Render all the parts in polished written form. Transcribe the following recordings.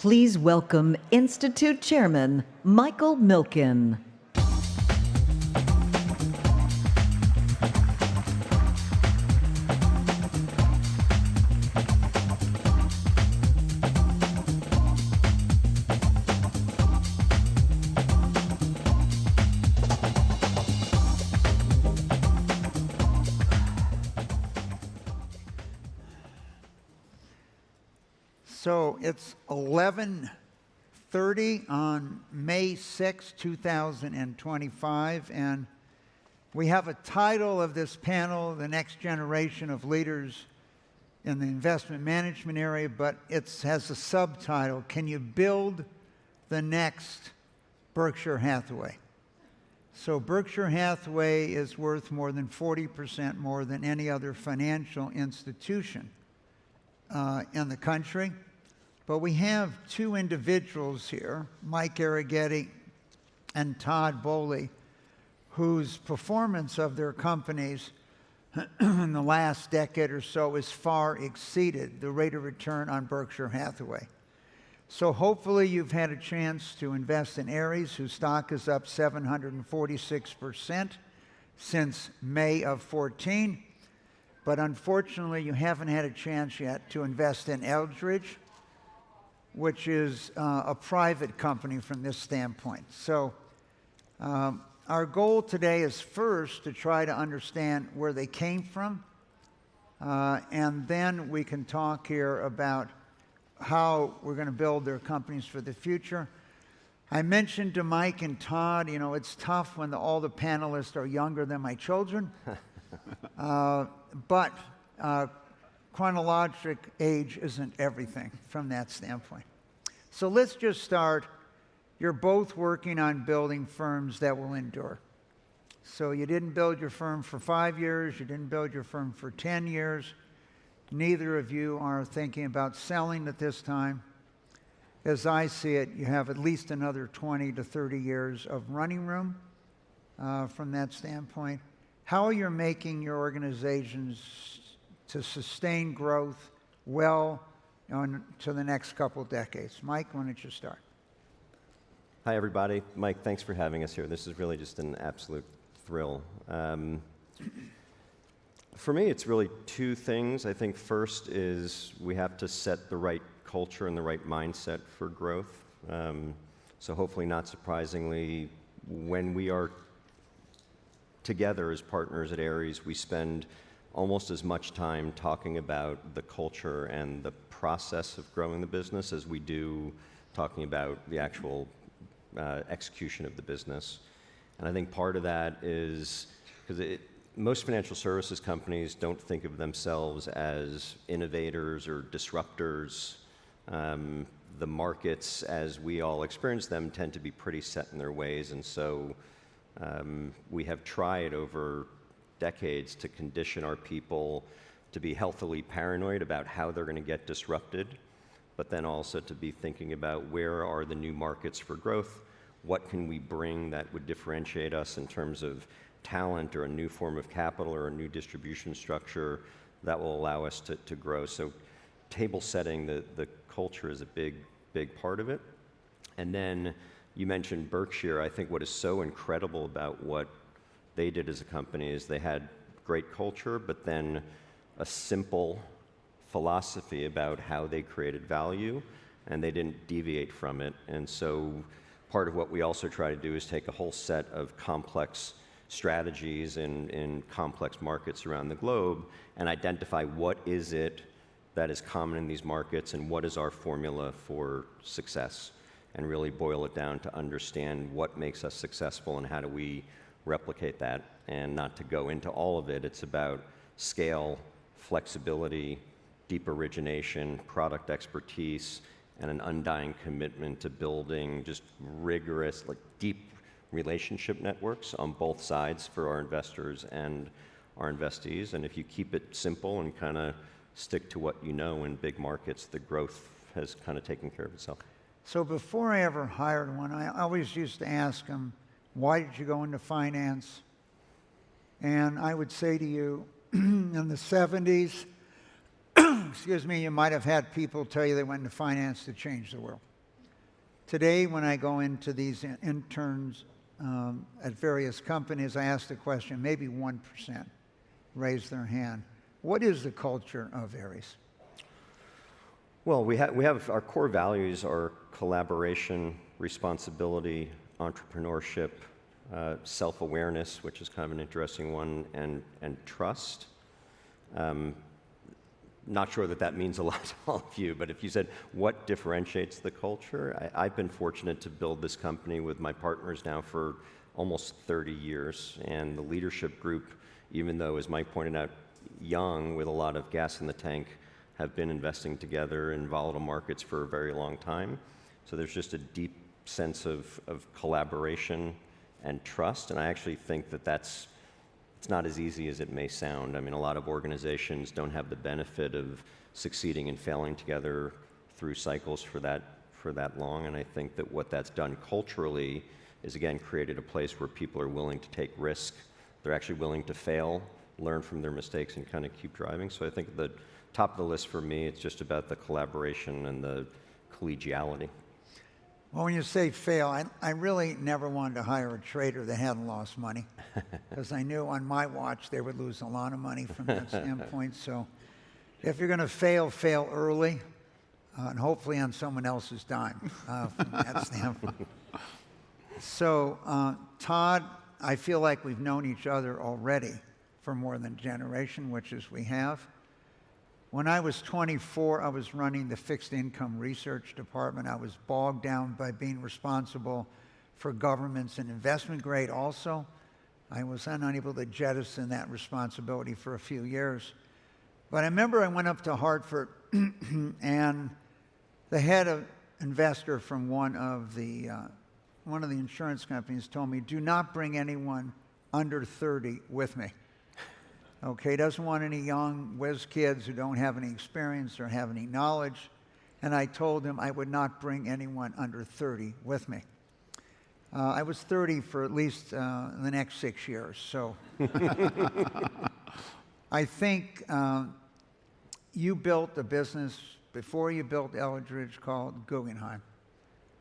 Please welcome Institute Chairman Michael Milken. So it's 11:30 on May 6, 2025, and we have a title of this panel, The Next Generation of Leaders in the Investment Management Area, but it has a subtitle, Can You Build the Next Berkshire Hathaway? So Berkshire Hathaway is worth more than 40% more than any other financial institution in the country. But we have two individuals here, Mike Arougheti and Todd Boehly, whose performance of their companies in the last decade or so has far exceeded the rate of return on Berkshire Hathaway. So hopefully you've had a chance to invest in Ares, whose stock is up 746% since May of 14. But unfortunately, you haven't had a chance yet to invest in Eldridge, which is a private company from this standpoint. So our goal today is first to try to understand where they came from, and then we can talk here about how we're going to build their companies for the future. I mentioned to Mike and Todd, you know, it's tough when all the panelists are younger than my children, but chronologic age isn't everything from that standpoint. So let's just start. You're both working on building firms that will endure. So you didn't build your firm for 5 years, you didn't build your firm for 10 years. Neither of you are thinking about selling at this time. As I see it, you have at least another 20 to 30 years of running room from that standpoint. How are you making your organizations to sustain growth well to the next couple decades? Mike, why don't you start? Hi, everybody. Mike, thanks for having us here. This is really just an absolute thrill. For me, it's really two things. I think first is we have to set the right culture and the right mindset for growth. So hopefully, not surprisingly, when we are together as partners at Ares, we spend almost as much time talking about the culture and the process of growing the business as we do talking about the actual execution of the business. And I think part of that is because most financial services companies don't think of themselves as innovators or disruptors. The markets, as we all experience them, tend to be pretty set in their ways, and so we have tried over decades to condition our people to be healthily paranoid about how they're going to get disrupted, but then also to be thinking about where are the new markets for growth, what can we bring that would differentiate us in terms of talent or a new form of capital or a new distribution structure that will allow us to grow. So table setting, the culture is a big part of it. And then you mentioned Berkshire. I think what is so incredible about what they did as a company is they had great culture, but then a simple philosophy about how they created value, and they didn't deviate from it. And so part of what we also try to do is take a whole set of complex strategies in complex markets around the globe and identify what is it that is common in these markets and what is our formula for success, and really boil it down to understand what makes us successful and how do we replicate that. And not to go into all of it, it's about scale, flexibility, deep origination, product expertise, and an undying commitment to building just rigorous, deep relationship networks on both sides for our investors and our investees. And if you keep it simple and kind of stick to what you know in big markets, the growth has kind of taken care of itself. So before I ever hired one, I always used to ask them, why did you go into finance? And I would say to you, in the 70s, excuse me, you might have had people tell you they went into finance to change the world. Today, when I go into these interns at various companies, I ask the question, maybe 1% raise their hand. What is the culture of Ares? Well, we have our core values are collaboration, responsibility, entrepreneurship, self-awareness, which is kind of an interesting one, and trust. Not sure that means a lot to all of you, but if you said, what differentiates the culture? I've been fortunate to build this company with my partners now for almost 30 years, and the leadership group, even though, as Mike pointed out, young with a lot of gas in the tank, have been investing together in volatile markets for a very long time. So there's just a deep sense of collaboration and trust, and I actually think it's not as easy as it may sound. I mean, a lot of organizations don't have the benefit of succeeding and failing together through cycles for that long, and I think that what that's done culturally is, again, created a place where people are willing to take risk. They're actually willing to fail, learn from their mistakes, and kind of keep driving. So I think the top of the list for me, it's just about the collaboration and the collegiality. Well, when you say fail, I really never wanted to hire a trader that hadn't lost money, because I knew on my watch they would lose a lot of money from that standpoint. So if you're going to fail early, and hopefully on someone else's dime from that standpoint. So Todd, I feel like we've known each other already for more than a generation, which is we have. When I was 24, I was running the fixed income research department. I was bogged down by being responsible for governments and investment grade also. I was unable to jettison that responsibility for a few years. But I remember I went up to Hartford and the head of investor from one of the insurance companies told me, do not bring anyone under 30 with me. Okay, doesn't want any young whiz kids who don't have any experience or have any knowledge. And I told him I would not bring anyone under 30 with me. I was 30 for at least the next 6 years. So I think you built a business before you built Eldridge called Guggenheim.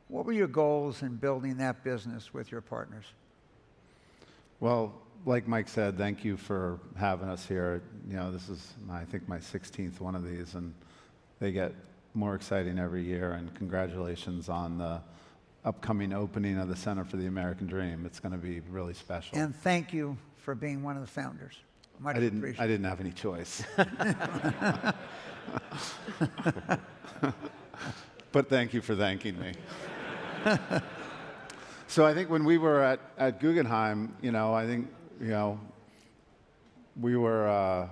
What were your goals in building that business with your partners? Well, like Mike said, thank you for having us here. You know, this is, I think, my 16th one of these, and they get more exciting every year. And congratulations on the upcoming opening of the Center for the American Dream. It's going to be really special. And thank you for being one of the founders. Much I appreciated. didn't have any choice. But thank you for thanking me. So I think when we were at Guggenheim, I think, we were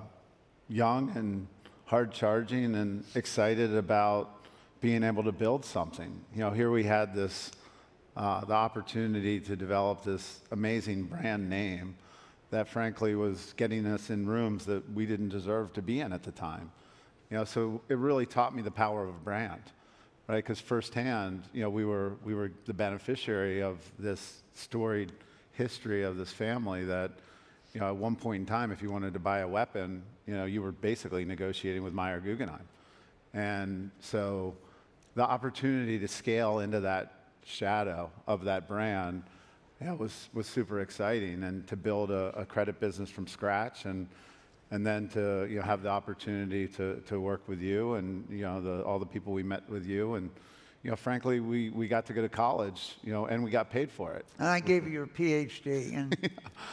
young and hard-charging and excited about being able to build something. Here we had the opportunity to develop this amazing brand name that frankly was getting us in rooms that we didn't deserve to be in at the time. So it really taught me the power of a brand, right? Because firsthand, we were the beneficiary of this storied history of this family that, at one point in time, if you wanted to buy a weapon, you were basically negotiating with Meyer Guggenheim. And so the opportunity to scale into that shadow of that brand was super exciting, and to build a credit business from scratch, and then to have the opportunity to work with you and all the people we met with you, and frankly we got to go to college, and we got paid for it. And I gave you your PhD, and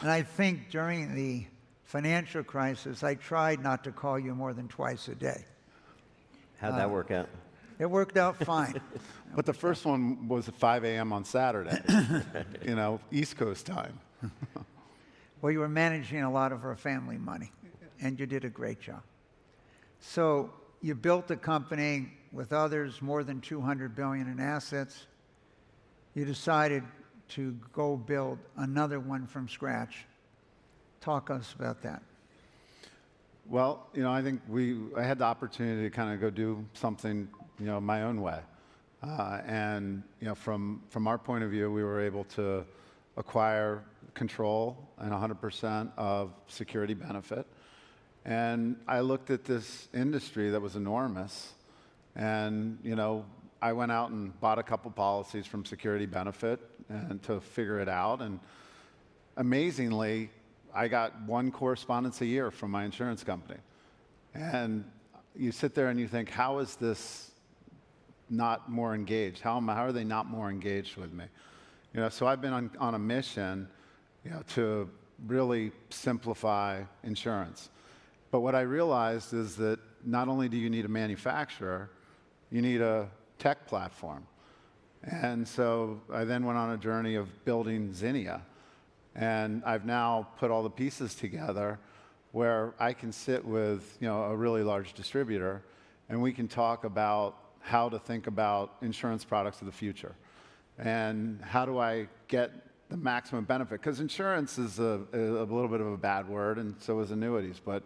I think during the financial crisis, I tried not to call you more than twice a day. How'd that work out? It worked out fine. But the first one was at 5 a.m. on Saturday, East Coast time. Well, you were managing a lot of our family money, and you did a great job. So you built a company with others, more than $200 billion in assets. You decided to go build another one from scratch. Talk us about that. Well, I think I had the opportunity to kind of go do something, my own way. And from our point of view, we were able to acquire control and 100% of security benefit. And I looked at this industry that was enormous, and I went out and bought a couple policies from Security Benefit and to figure it out. And amazingly, I got one correspondence a year from my insurance company. And you sit there and you think, how is this not more engaged? How are they not more engaged with me? You know, so I've been on a mission, you know, to really simplify insurance. But what I realized is that not only do you need a manufacturer, you need a tech platform. And so I then went on a journey of building Zinnia. And I've now put all the pieces together where I can sit with, you know, a really large distributor, and we can talk about how to think about insurance products of the future. And how do I get the maximum benefit? Because insurance is a little bit of a bad word, and so is annuities. But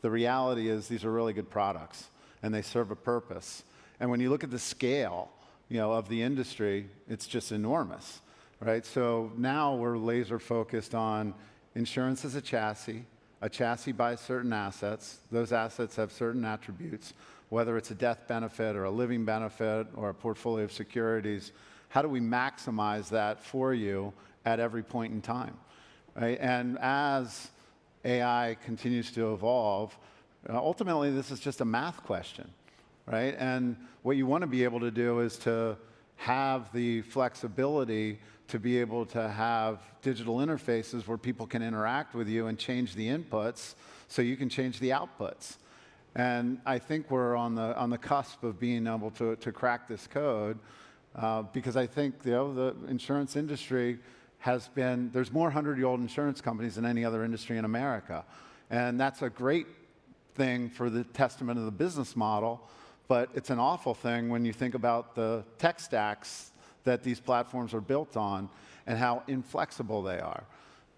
the reality is these are really good products, and they serve a purpose. And when you look at the scale, you know, of the industry, it's just enormous, right? So now we're laser focused on insurance as a chassis. A chassis buys certain assets. Those assets have certain attributes, whether it's a death benefit or a living benefit or a portfolio of securities. How do we maximize that for you at every point in time, right? And as AI continues to evolve, ultimately this is just a math question, right? And what you want to be able to do is to have the flexibility to be able to have digital interfaces where people can interact with you and change the inputs so you can change the outputs. And I think we're on the cusp of being able to crack this code because I think, you know, the insurance industry there's more 100-year-old insurance companies than any other industry in America. And that's a great thing for the testament of the business model, but it's an awful thing when you think about the tech stacks that these platforms are built on and how inflexible they are.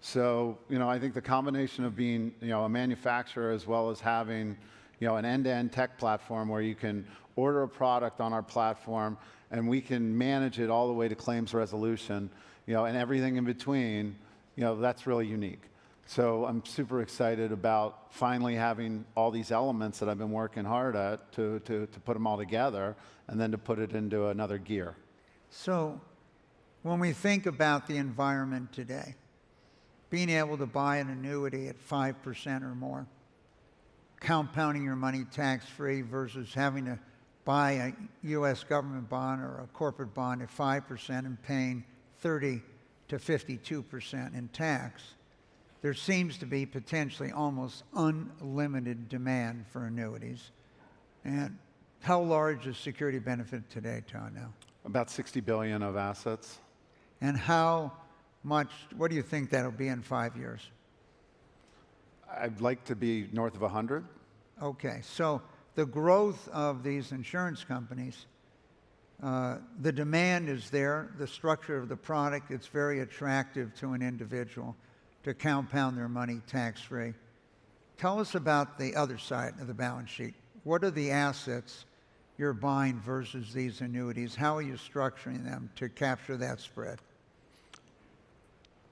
So, you know, I think the combination of being, you know, a manufacturer as well as having, you know, an end-to-end tech platform where you can order a product on our platform and we can manage it all the way to claims resolution, you know, and everything in between, you know, that's really unique. So I'm super excited about finally having all these elements that I've been working hard at to put them all together and then to put it into another gear. So when we think about the environment today, being able to buy an annuity at 5% or more, compounding your money tax-free versus having to buy a U.S. government bond or a corporate bond at 5% and paying 30 to 52% in tax, there seems to be potentially almost unlimited demand for annuities. And how large is Security Benefit today, Todd, now? About $60 billion of assets. And how much, what do you think that'll be in 5 years? I'd like to be north of 100. Okay, so the growth of these insurance companies, the demand is there, the structure of the product, it's very attractive to an individual to compound their money tax-free. Tell us about the other side of the balance sheet. What are the assets you're buying versus these annuities? How are you structuring them to capture that spread?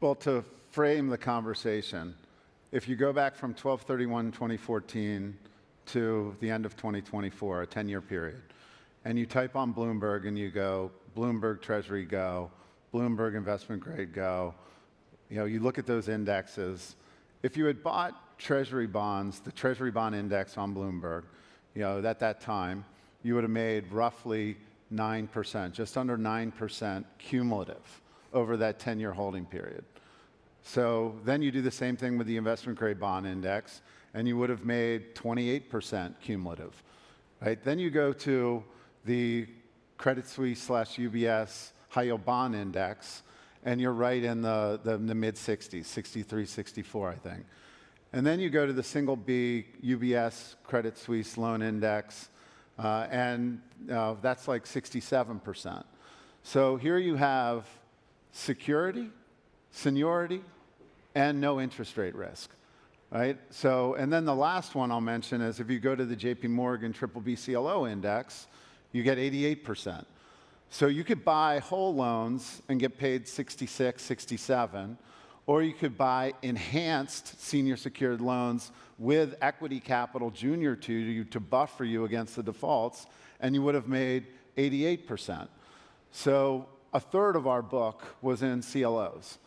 Well, to frame the conversation, if you go back from 12/31/2014 to the end of 2024, a 10-year period, and you type on Bloomberg and you go, Bloomberg Treasury go, Bloomberg Investment Grade go, you know, you look at those indexes. If you had bought Treasury bonds, the Treasury bond index on Bloomberg, you know, at that time, you would have made roughly 9%, just under 9% cumulative over that 10-year holding period. So then you do the same thing with the investment grade bond index, and you would have made 28% cumulative. Right? Then you go to the Credit Suisse / UBS high yield bond index, and you're right in the mid-60s, 63, 64, I think. And then you go to the single B UBS Credit Suisse loan index, and that's like 67%. So here you have security, seniority, and no interest rate risk, right? So, and then the last one I'll mention is if you go to the JP Morgan BBB CLO index, you get 88%. So you could buy whole loans and get paid 66, 67, or you could buy enhanced senior secured loans with equity capital junior to you to buffer you against the defaults, and you would have made 88%. So a third of our book was in CLOs.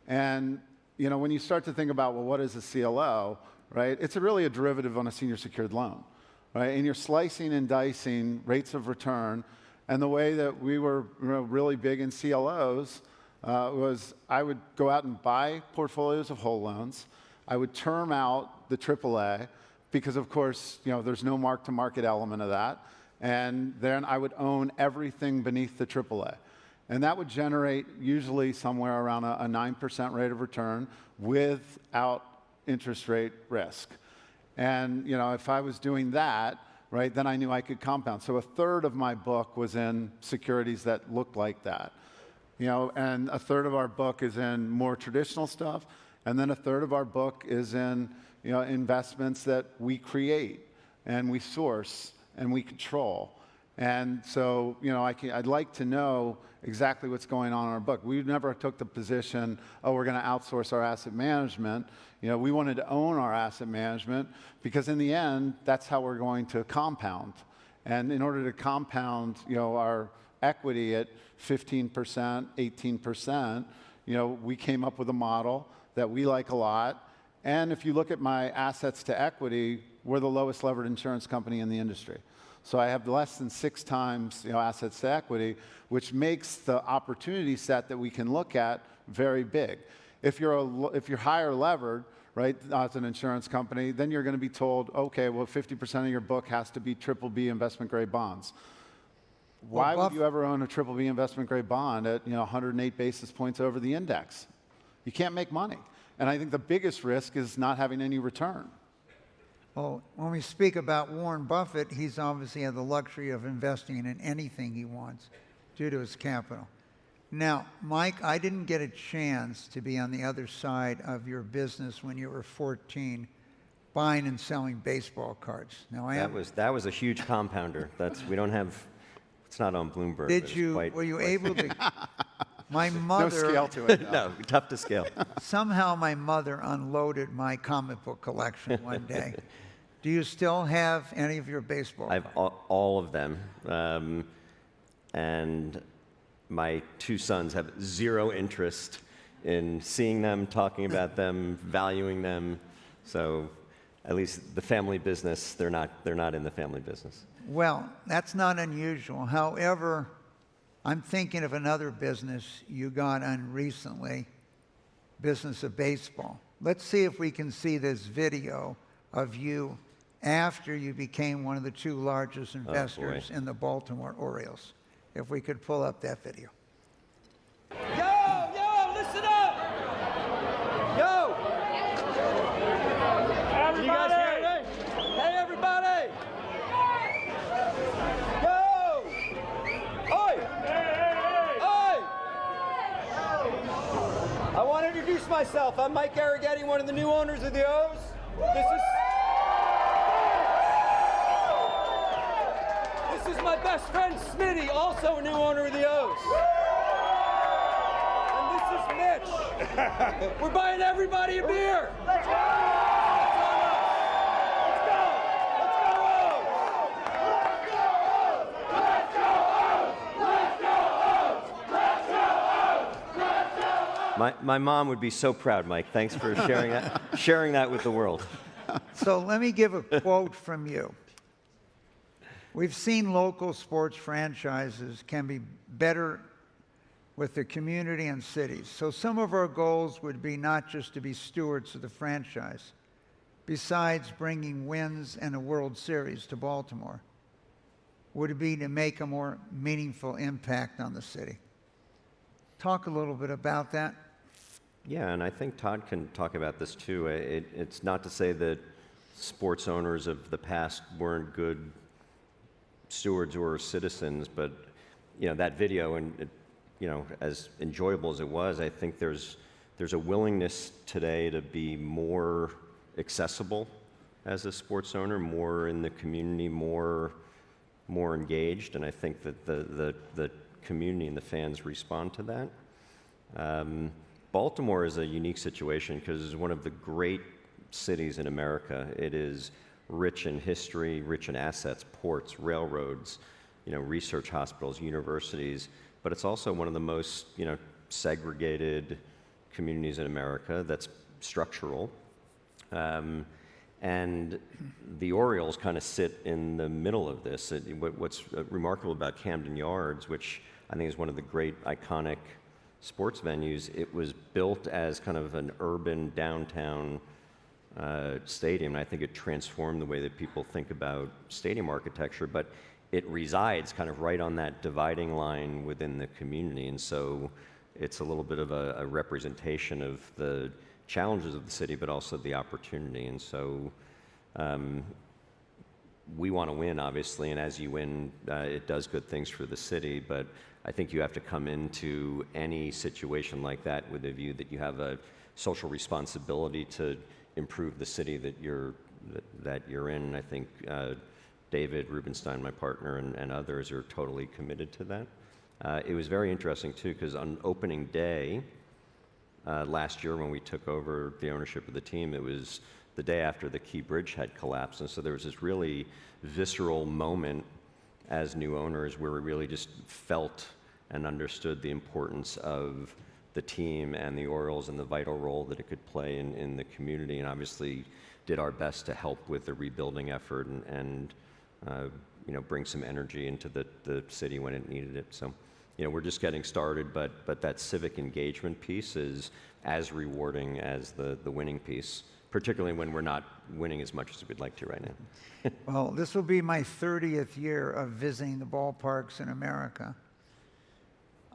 And when you start to think about, well, what is a CLO, right? It's really a derivative on a senior secured loan, right? And you're slicing and dicing rates of return. And the way that we were really big in CLOs was I would go out and buy portfolios of whole loans. I would term out the AAA because, of course, there's no mark-to-market element of that. And then I would own everything beneath the AAA. And that would generate usually somewhere around a 9% rate of return without interest rate risk. And if I was doing that, right, then I knew I could compound. So a third of my book was in securities that looked like that. And a third of our book is in more traditional stuff. And then a third of our book is in investments that we create and we source and we control. And so, I'd like to know exactly what's going on in our book. We never took the position, oh, we're going to outsource our asset management. We wanted to own our asset management because in the end, that's how we're going to compound. And in order to compound, our equity at 15%, 18%, we came up with a model that we like a lot. And if you look at my assets to equity, we're the lowest levered insurance company in the industry. So I have less than 6 times assets to equity, which makes the opportunity set that we can look at very big. If you're higher levered, right, as an insurance company, then you're going to be told, okay, well, 50% of your book has to be BBB investment grade bonds. Why would you ever own a BBB investment grade bond at 108 basis points over the index? You can't make money. And I think the biggest risk is not having any return. Well, when we speak about Warren Buffett, he's obviously had the luxury of investing in anything he wants due to his capital. Now, Mike, I didn't get a chance to be on the other side of your business when you were 14, buying and selling baseball cards. Now, that was a huge compounder. We don't have. It's not on Bloomberg. Were you able to? My mother. No scale to it. No, tough to scale. Somehow my mother unloaded my comic book collection one day. Do you still have any of your baseball? I have all of them. And my 2 sons have zero interest in seeing them, talking about them, valuing them. So at least the family business, they're not in the family business. Well, that's not unusual. However, I'm thinking of another business you got on recently, business of baseball. Let's see if we can see this video of you after you became one of the 2 largest investors in the Baltimore Orioles. If we could pull up that video. Yo, listen up! Yo! Everybody! You guys hear me? Hey, everybody! Yo! Oi! Oi! I want to introduce myself. I'm Mike Arougheti, one of the new owners of the O's. This is my best friend, Smitty, also a new owner of the O's. And this is Mitch. We're buying everybody a beer. Let's go! Let's go! Let's go! My mom would be so proud, Mike. Thanks for sharing that with the world. So let me give a quote from you. We've seen local sports franchises can be better with the community and cities. So some of our goals would be not just to be stewards of the franchise, besides bringing wins and a World Series to Baltimore, would be to make a more meaningful impact on the city. Talk a little bit about that. Yeah, and I think Todd can talk about this too. It's not to say that sports owners of the past weren't good stewards or citizens, but that video, and as enjoyable as it was, I think there's a willingness today to be more accessible as a sports owner, more in the community, more engaged, and I think that the community and the fans respond to that. Baltimore is a unique situation because it's one of the great cities in America. It is rich in history, rich in assets, ports, railroads. research hospitals, universities, but it's also one of the most, segregated communities in America that's structural. And the Orioles kind of sit in the middle of this. What's remarkable about Camden Yards, which I think is one of the great iconic sports venues, it was built as kind of an urban downtown stadium. And I think it transformed the way that people think about stadium architecture, but it resides kind of right on that dividing line within the community. And so it's a little bit of a representation of the challenges of the city, but also the opportunity. And so we want to win, obviously, and as you win, it does good things for the city, but I think you have to come into any situation like that with a view that you have a social responsibility to improve the city that you're in. And I think David Rubenstein, my partner, and others are totally committed to that. It was very interesting, too, because on opening day, last year when we took over the ownership of the team, it was the day after the Key Bridge had collapsed. And so there was this really visceral moment as new owners where we really just felt and understood the importance of the team and the Orioles and the vital role that it could play in the community, and obviously did our best to help with the rebuilding effort and bring some energy into the city when it needed it. So we're just getting started, but that civic engagement piece is as rewarding as the winning piece, particularly when we're not winning as much as we'd like to right now. Well, this will be my 30th year of visiting the ballparks in America.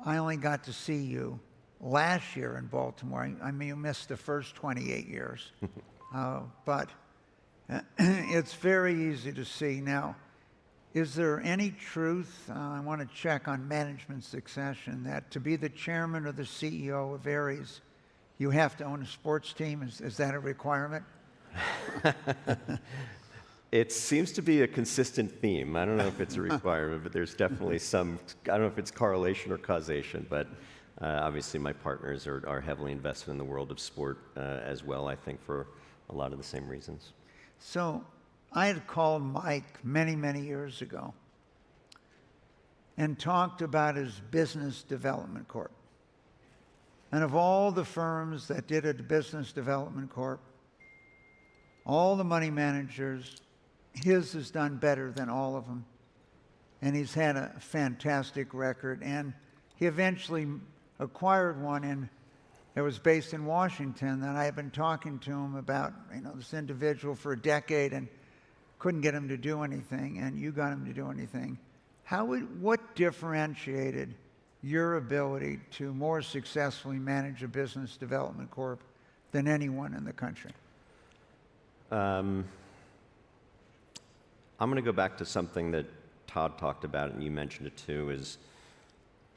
I only got to see you last year in Baltimore. I mean, you missed the first 28 years. But it's very easy to see. Now, is there any truth, I want to check on management succession, that to be the chairman or the CEO of Ares, you have to own a sports team? Is that a requirement? It seems to be a consistent theme. I don't know if it's a requirement, but there's definitely some, I don't know if it's correlation or causation, but obviously my partners are heavily invested in the world of sport as well, I think, for a lot of the same reasons. So I had called Mike many, many years ago and talked about his business development corp. And of all the firms that did a business development corp, all the money managers, his has done better than all of them. And he's had a fantastic record. And he eventually acquired one that was based in Washington that I had been talking to him about, this individual for a decade and couldn't get him to do anything, and you got him to do anything. What differentiated your ability to more successfully manage a business development corp than anyone in the country? I'm going to go back to something that Todd talked about, and you mentioned it too, is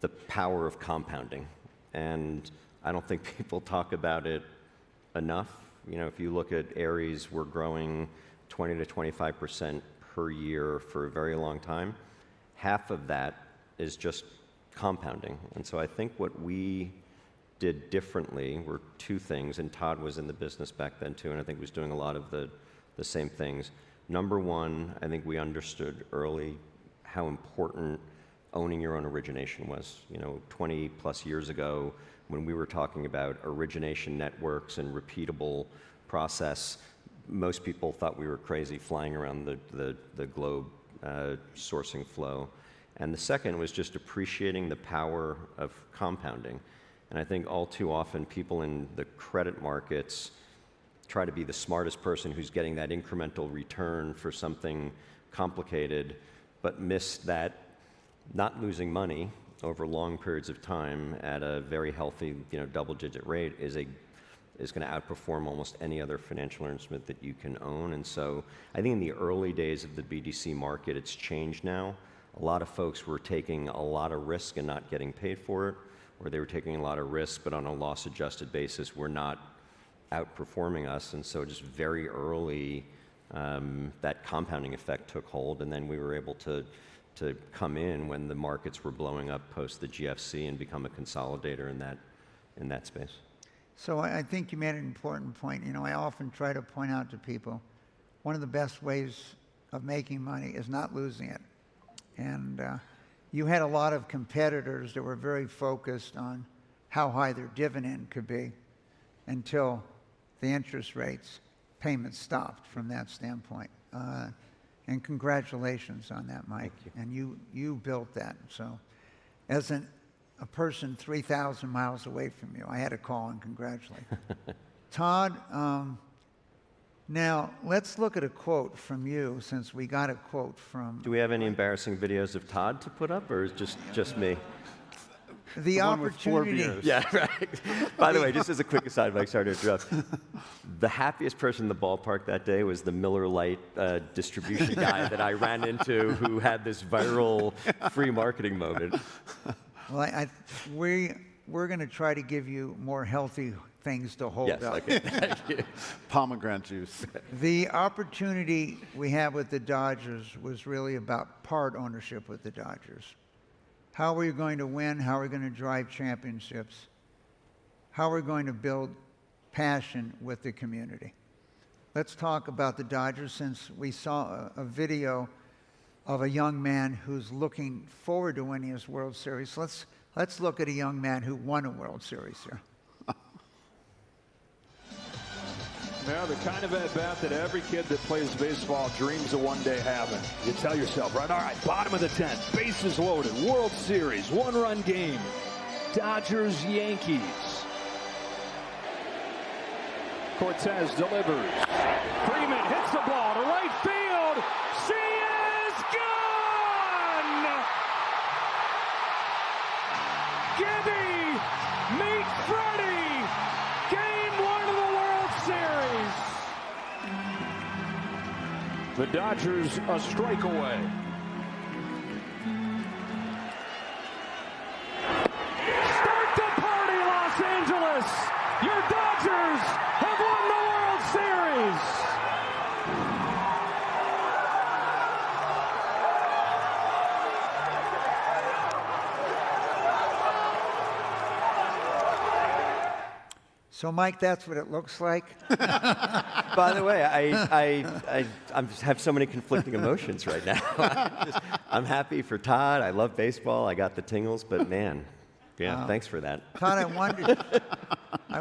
the power of compounding. And I don't think people talk about it enough. If you look at Ares, we're growing 20 to 25% per year for a very long time. Half of that is just compounding. And so I think what we did differently were two things, and Todd was in the business back then too, and I think was doing a lot of the same things. Number one, I think we understood early how important owning your own origination was. 20 plus years ago, when we were talking about origination networks and repeatable process, most people thought we were crazy flying around the globe sourcing flow. And the second was just appreciating the power of compounding. And I think all too often people in the credit markets try to be the smartest person who's getting that incremental return for something complicated, but miss that not losing money over long periods of time at a very healthy, double-digit rate is going to outperform almost any other financial instrument that you can own. And so I think in the early days of the BDC market, it's changed now. A lot of folks were taking a lot of risk and not getting paid for it, or they were taking a lot of risk, but on a loss-adjusted basis, were not outperforming us. And so just very early, that compounding effect took hold, and then we were able to come in when the markets were blowing up post the GFC and become a consolidator in that space. So I think you made an important point. I often try to point out to people, one of the best ways of making money is not losing it. And you had a lot of competitors that were very focused on how high their dividend could be until the interest rates payments stopped from that standpoint. And congratulations on that, Mike. And you built that. So as a person 3,000 miles away from you, I had to call and congratulate. Todd, now let's look at a quote from you, since we got a quote from... Do we have any embarrassing videos of Todd to put up, or is it just me? The opportunity. Yeah, right. By the way, just as a quick aside, Mike, sorry to interrupt. The happiest person in the ballpark that day was the Miller Lite distribution guy that I ran into, who had this viral free marketing moment. Well, we're going to try to give you more healthy things to hold Yes, up. okay, thank you. Pomegranate juice. The opportunity we had with the Dodgers was really about part ownership with the Dodgers. How are we going to win? How are we going to drive championships? How are we going to build passion with the community? Let's talk about the Dodgers, since we saw a video of a young man who's looking forward to winning his World Series. Let's look at a young man who won a World Series here. Yeah, the kind of at-bat that every kid that plays baseball dreams of one day having. You tell yourself, right, all right, bottom of the 10th, bases loaded, World Series, one-run game, Dodgers, Yankees. Cortez delivers. Freeman hits the ball to right field. She is gone! Gibby, meet Freddie. Game 1 of the World Series. The Dodgers a strike away. Start the party, Los Angeles. Your Dodgers have won the World Series. So, Mike, that's what it looks like. By the way, I have so many conflicting emotions right now. I'm happy for Todd. I love baseball. I got the tingles, but man, yeah, thanks for that. Todd, I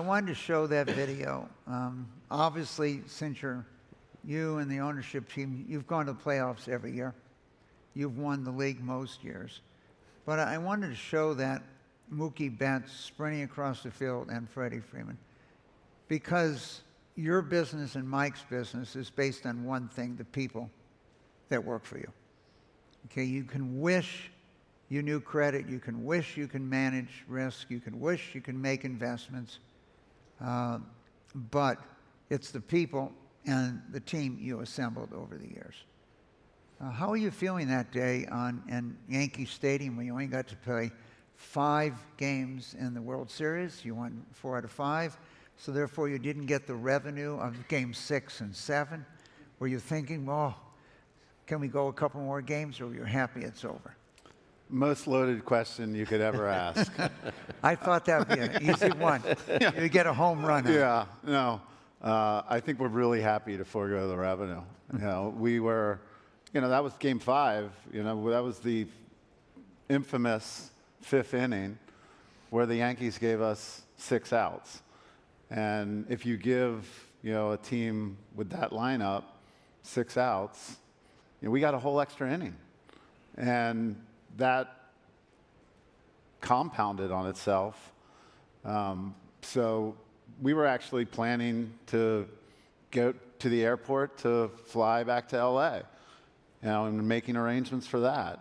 wanted to show that video. Obviously, since you and the ownership team, you've gone to the playoffs every year. You've won the league most years. But I wanted to show that Mookie Betts sprinting across the field and Freddie Freeman, because your business and Mike's business is based on one thing: the people that work for you. Okay, you can wish you knew credit, you can wish you can manage risk, you can wish you can make investments, but it's the people and the team you assembled over the years. How are you feeling that day in Yankee Stadium when you only got to play 5 games in the World Series? You won 4 out of 5, so therefore you didn't get the revenue of Games 6 and 7. Were you thinking, well, can we go a couple more games, or were you happy it's over? Most loaded question you could ever ask. I thought that would be an easy one. You get a home run. Yeah, no. I think we're really happy to forego the revenue. We were, that was Game 5. That was the infamous 5th inning where the Yankees gave us 6 outs. And if you give, a team with that lineup 6 outs, we got a whole extra inning. And that compounded on itself. So we were actually planning to go to the airport to fly back to LA, and making arrangements for that.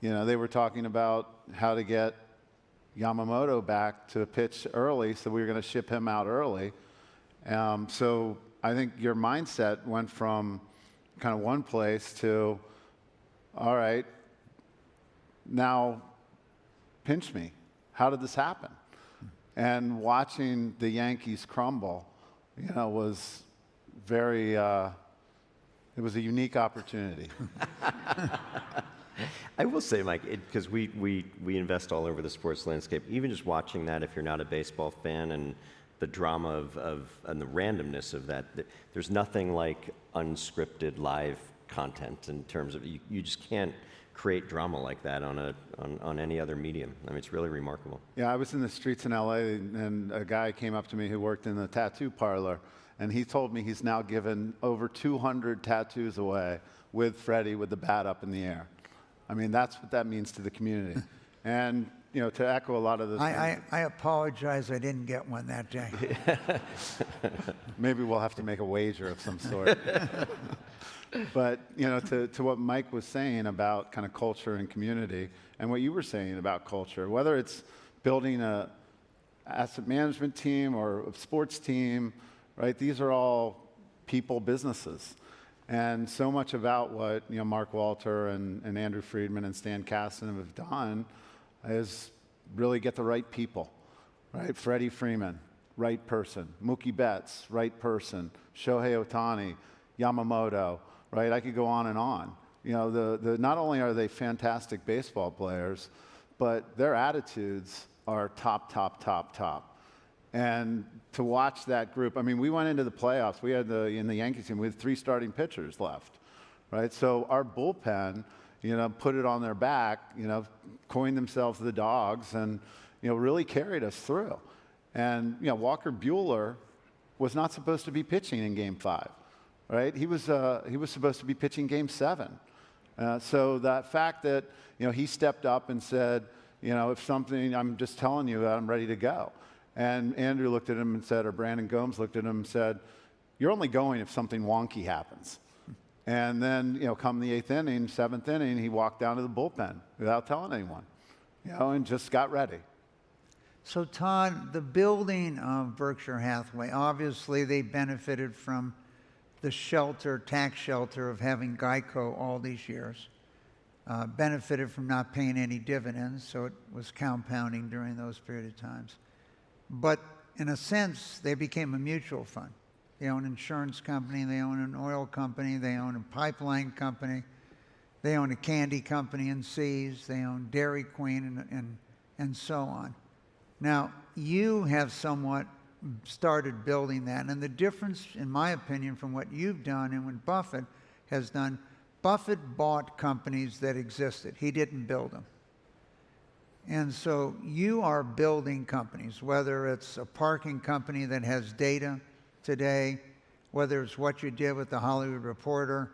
They were talking about how to get Yamamoto back to pitch early, so we were going to ship him out early. So I think your mindset went from kind of one place to, all right, now pinch me. How did this happen? And watching the Yankees crumble, was very, it was a unique opportunity. I will say, Mike, because we invest all over the sports landscape, even just watching that, if you're not a baseball fan, and the drama and the randomness of that, there's nothing like unscripted live content in terms of, you just can't create drama like that on any other medium. I mean, it's really remarkable. Yeah, I was in the streets in LA, and a guy came up to me who worked in the tattoo parlor, and he told me he's now given over 200 tattoos away with Freddie with the bat up in the air. I mean, that's what that means to the community. And, you know, to echo a lot of the I apologize, I didn't get one that day. Maybe we'll have to make a wager of some sort. But, you know, to what Mike was saying about kind of culture and community, and what you were saying about culture, whether it's building a asset management team or a sports team, right? These are all people businesses. And so much about what, you know, Mark Walter and Andrew Friedman and Stan Kasten have done is really get the right people, right? Freddie Freeman, right person. Mookie Betts, right person. Shohei Ohtani, Yamamoto, right? I could go on and on. You know, not only are they fantastic baseball players, but their attitudes are top. And to watch that group, I mean, we went into the playoffs. We had in the Yankees team, we had 3 starting pitchers left, right? So our bullpen, you know, put it on their back, you know, coined themselves the Dogs, and, you know, really carried us through. And, you know, Walker Buehler was not supposed to be pitching in Game 5, right? He was supposed to be pitching Game 7. So that fact that, you know, he stepped up and said, you know, if something, I'm just telling you that I'm ready to go. And Andrew looked at him and said, or Brandon Gomes looked at him and said, you're only going if something wonky happens. And then, you know, come the 8th inning, 7th inning, he walked down to the bullpen without telling anyone, you know, and just got ready. So Todd, the building of Berkshire Hathaway, obviously they benefited from the tax shelter of having Geico all these years, benefited from not paying any dividends, so it was compounding during those period of times. But in a sense, they became a mutual fund. They own an insurance company, they own an oil company, they own a pipeline company, they own a candy company in Seas, they own Dairy Queen, and so on. Now, you have somewhat started building that, and the difference, in my opinion, from what you've done and what Buffett has done, Buffett bought companies that existed. He didn't build them. And so you are building companies, whether it's a parking company that has data today, whether it's what you did with the Hollywood Reporter,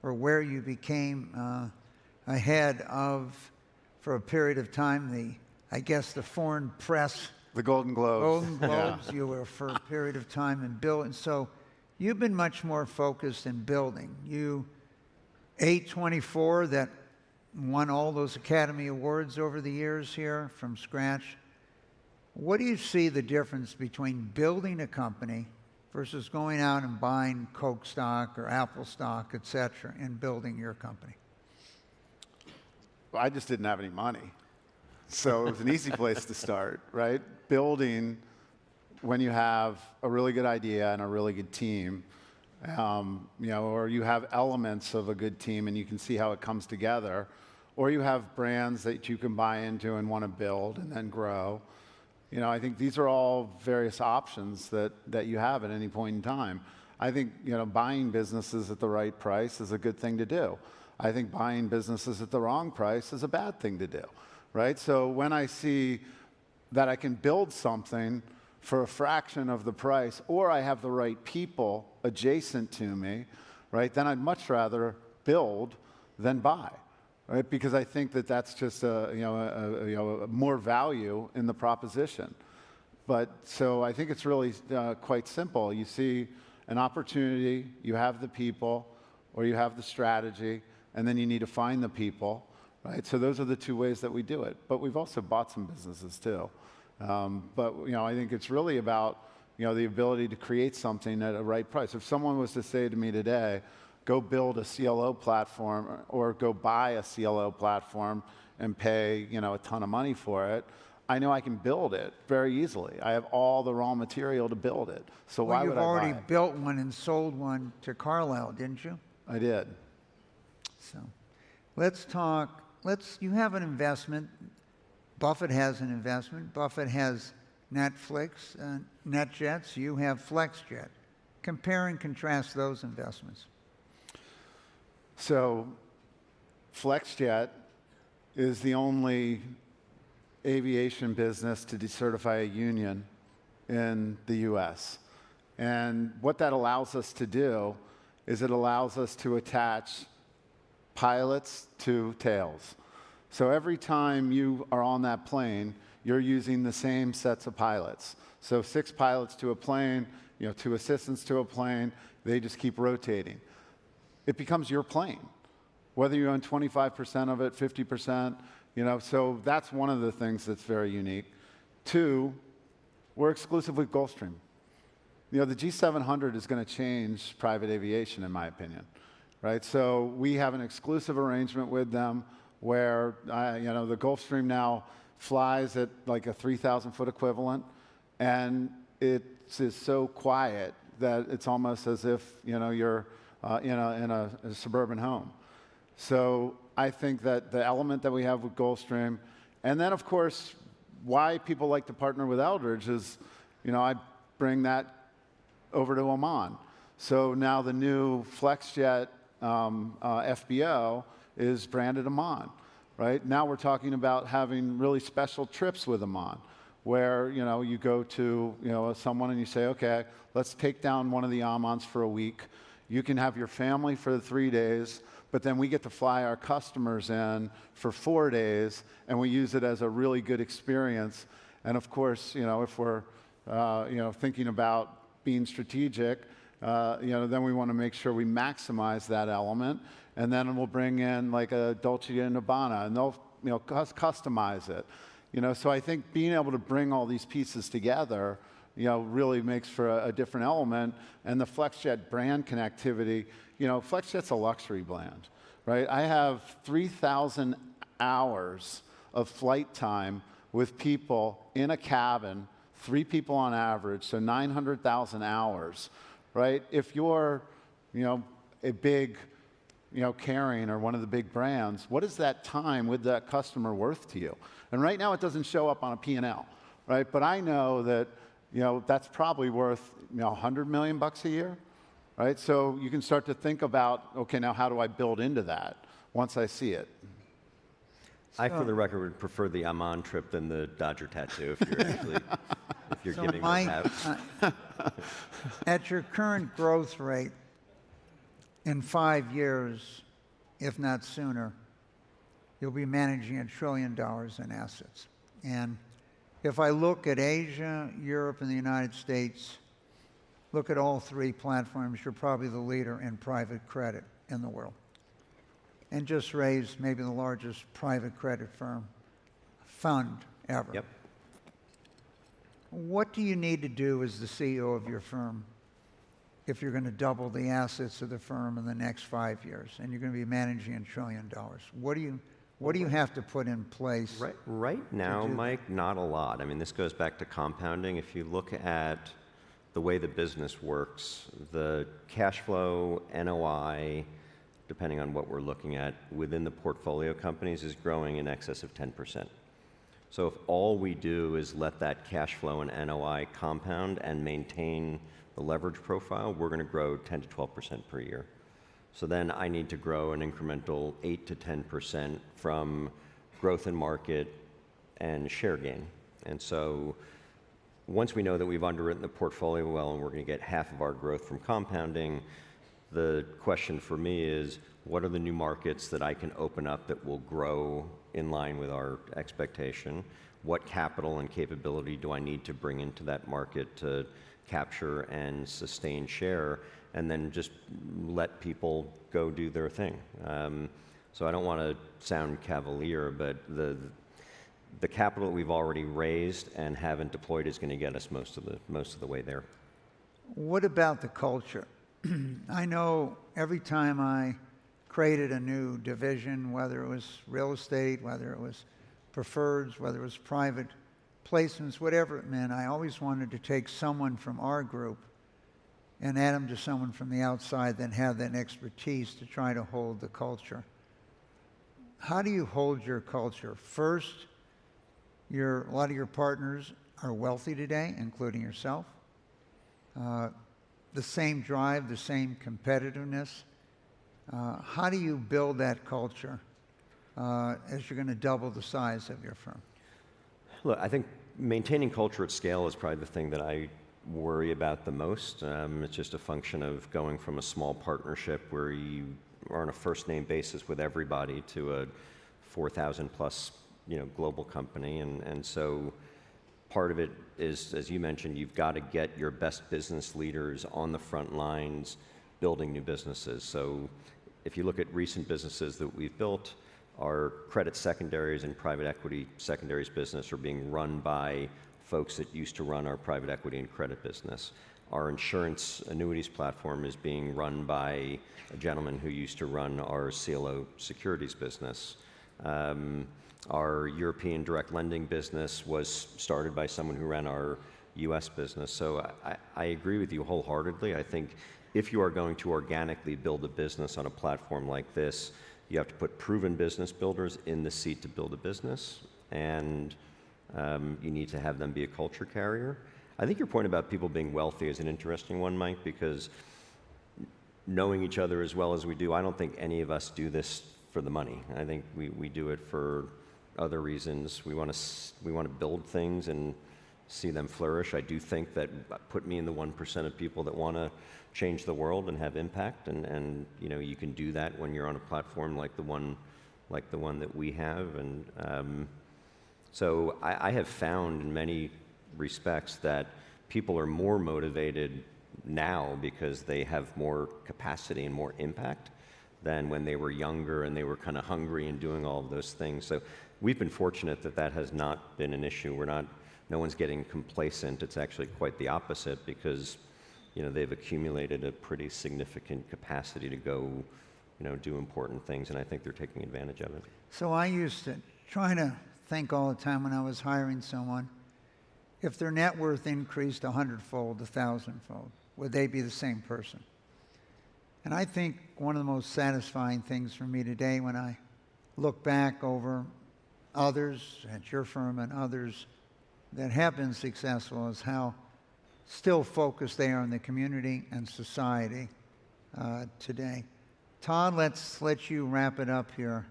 or where you became ahead of, for a period of time, the foreign press. The Golden Globes. Golden Globes, yeah. You were for a period of time in building. So you've been much more focused in building. A24 that won all those Academy Awards over the years here from scratch. What do you see the difference between building a company versus going out and buying Coke stock or Apple stock, et cetera, and building your company? Well, I just didn't have any money. So it was an easy place to start, right? Building, when you have a really good idea and a really good team, you know, or you have elements of a good team and you can see how it comes together, or you have brands that you can buy into and want to build and then grow. You know, I think these are all various options that you have at any point in time. I think, you know, buying businesses at the right price is a good thing to do. I think buying businesses at the wrong price is a bad thing to do, right? So when I see that I can build something for a fraction of the price, or I have the right people adjacent to me, right, then I'd much rather build than buy, right? Because I think that that's just more value in the proposition. But so I think it's really quite simple. You see an opportunity, you have the people, or you have the strategy, and then you need to find the people, right? So those are the 2 ways that we do it. But we've also bought some businesses too. But you know, I think it's really about, you know, the ability to create something at a right price. If someone was to say to me today, go build a CLO platform or go buy a CLO platform and pay, you know, a ton of money for it, I know I can build it very easily. I have all the raw material to build it. So why would I buy it? You've already built one and sold one to Carlyle, didn't you? I did. So let's talk. You have an investment. Buffett has an investment. Buffett has Netflix, NetJets. You have Flexjet. Compare and contrast those investments. So Flexjet is the only aviation business to decertify a union in the US. And what that allows us to do is it allows us to attach pilots to tails. So every time you are on that plane, you're using the same sets of pilots. So 6 pilots to a plane, 2 assistants to a plane, they just keep rotating. It becomes your plane, whether you own 25% of it, 50%, so that's one of the things that's very unique. 2, we're exclusive with Gulfstream. The G700 is going to change private aviation, in my opinion, right? So we have an exclusive arrangement with them where, the Gulfstream now flies at like a 3,000-foot equivalent, and it is so quiet that it's almost as if, you're in a suburban home. So I think that the element that we have with Gulfstream, and then, of course, why people like to partner with Eldridge is, I bring that over to Oman. So now the new Flexjet FBO is branded Oman, right? Now we're talking about having really special trips with Oman, where, you go to, someone and you say, okay, let's take down one of the Omans for a week. You can have your family for the 3 days, but then we get to fly our customers in for 4 days, and we use it as a really good experience. And of course, if we're, thinking about being strategic, then we want to make sure we maximize that element, and then we'll bring in like a Dolce & Gabbana, and they'll, customize it. So I think being able to bring all these pieces together, really makes for a different element. And the Flexjet brand connectivity, Flexjet's a luxury brand, right? I have 3,000 hours of flight time with people in a cabin, 3 people on average, so 900,000 hours, right? If you're, a big, Cain or one of the big brands, what is that time with that customer worth to you? And right now it doesn't show up on a P&L, right? But I know that, that's probably worth, $100 million a year, right? So you can start to think about, okay, now how do I build into that once I see it? I, for the record, would prefer the Amman trip than the Dodger tattoo if you're actually, if you're So giving Mike, those out. at your current growth rate, in 5 years, if not sooner, you'll be managing $1 trillion in assets. And if I look at Asia, Europe, and the United States, look at all 3 platforms, you're probably the leader in private credit in the world. And just raised maybe the largest private credit fund ever. Yep. What do you need to do as the CEO of your firm if you're going to double the assets of the firm in the next 5 years, and you're going to be managing $1 trillion? What do you have to put in place? Right now, Mike, not a lot. I mean, this goes back to compounding. If you look at the way the business works, the cash flow, NOI, depending on what we're looking at, within the portfolio companies is growing in excess of 10%. So if all we do is let that cash flow and NOI compound and maintain the leverage profile, we're going to grow 10 to 12% per year. So then I need to grow an incremental 8 to 10% from growth in market and share gain. And so once we know that we've underwritten the portfolio well and we're going to get half of our growth from compounding, the question for me is, what are the new markets that I can open up that will grow in line with our expectation? What capital and capability do I need to bring into that market to capture and sustain share, and then just let people go do their thing? So I don't want to sound cavalier, but the capital that we've already raised and haven't deployed is going to get us most of the way there. What about the culture? I know every time I created a new division, whether it was real estate, whether it was preferreds, whether it was private placements, whatever it meant, I always wanted to take someone from our group and add them to someone from the outside that had that expertise to try to hold the culture. How do you hold your culture? First, a lot of your partners are wealthy today, including yourself. The same drive, the same competitiveness. How do you build that culture as you're going to double the size of your firm? Look, I think maintaining culture at scale is probably the thing that I worry about the most. It's just a function of going from a small partnership where you are on a first name basis with everybody to a 4,000 plus global company. And so part of it is, as you mentioned, you've got to get your best business leaders on the front lines building new businesses. So if you look at recent businesses that we've built, our credit secondaries and private equity secondaries business are being run by folks that used to run our private equity and credit business. Our insurance annuities platform is being run by a gentleman who used to run our CLO securities business. Our European direct lending business was started by someone who ran our US business. So I agree with you wholeheartedly. I think if you are going to organically build a business on a platform like this, you have to put proven business builders in the seat to build a business, and you need to have them be a culture carrier. I think your point about people being wealthy is an interesting one, Mike, because knowing each other as well as we do, I don't think any of us do this for the money. I think we do it for other reasons. We want to build things and see them flourish. I do think that put me in the 1% of people that want to change the world and have impact, and you can do that when you're on a platform like the one that we have. And so I have found in many respects that people are more motivated now because they have more capacity and more impact than when they were younger and they were kind of hungry and doing all of those things. So we've been fortunate that has not been an issue. No one's getting complacent. It's actually quite the opposite, because they've accumulated a pretty significant capacity to go do important things, and I think they're taking advantage of it. So I used to try to think all the time when I was hiring someone, if their net worth increased 100-fold, 1,000-fold, would they be the same person? And I think one of the most satisfying things for me today when I look back over others at your firm and others that have been successful is how still focused they are on the community and society today. Todd, let's let you wrap it up here.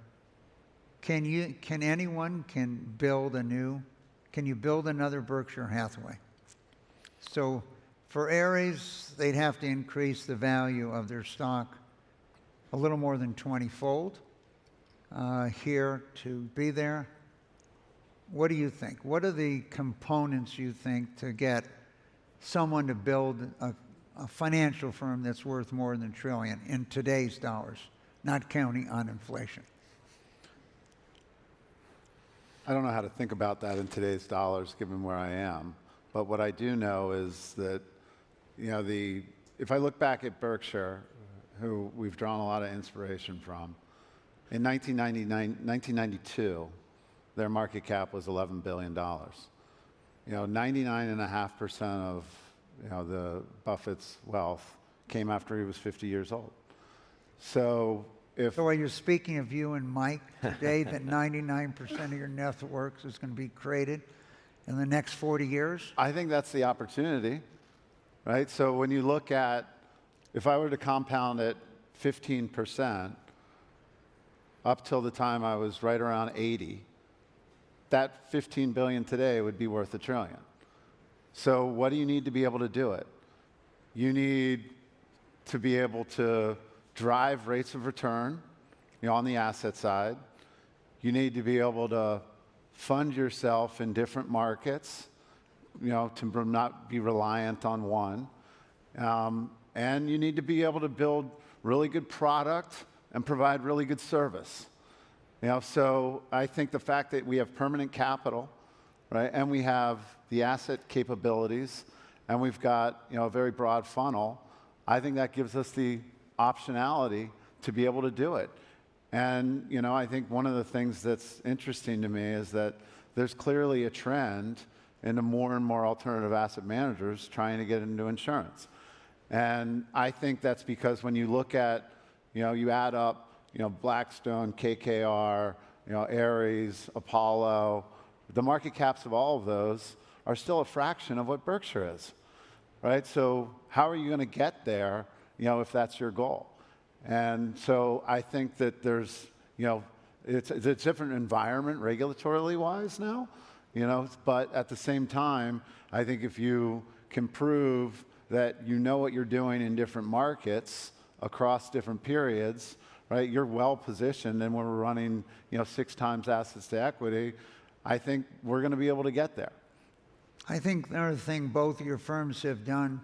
Can you build another Berkshire Hathaway? So for Ares, they'd have to increase the value of their stock a little more than 20-fold here to be there. What do you think? What are the components you think to get someone to build a financial firm that's worth more than $1 trillion in today's dollars, not counting on inflation? I don't know how to think about that in today's dollars, given where I am. But what I do know is that, if I look back at Berkshire, who we've drawn a lot of inspiration from, in 1992, their market cap was $11 billion. 99.5% of the Buffett's wealth came after he was 50 years old. So are you speaking of you and Mike today, that 99% of your net worth is going to be created in the next 40 years? I think that's the opportunity, right? So when you look at, if I were to compound at 15% up till the time I was right around 80, that 15 billion today would be worth $1 trillion. So what do you need to be able to do it? You need to be able to drive rates of return, on the asset side. You need to be able to fund yourself in different markets, to not be reliant on one. And you need to be able to build really good product and provide really good service. So I think the fact that we have permanent capital, right, and we have the asset capabilities, and we've got a very broad funnel, I think that gives us the optionality to be able to do it. And I think one of the things that's interesting to me is that there's clearly a trend into more and more alternative asset managers trying to get into insurance. And I think that's because when you look at, you add up, Blackstone, KKR, Ares, Apollo, the market caps of all of those are still a fraction of what Berkshire is, right? So how are you going to get there, if that's your goal? And so I think that there's, it's a different environment regulatorily wise now, you know, but at the same time, I think if you can prove that you know what you're doing in different markets across different periods, right, you're well positioned, and when we're running, you know, 6 times assets to equity, I think we're going to be able to get there. I think another thing both of your firms have done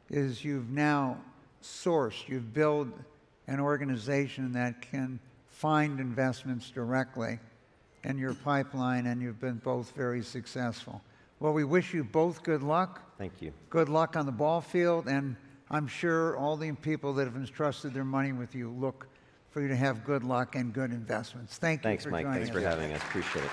is you've now sourced, you've built an organization that can find investments directly in your pipeline, and you've been both very successful. Well, we wish you both good luck. Thank you. Good luck on the ball field, and I'm sure all the people that have entrusted their money with you look for you to have good luck and good investments. Thank you Thanks, for Mike. joining Thanks us. for having us. Appreciate it.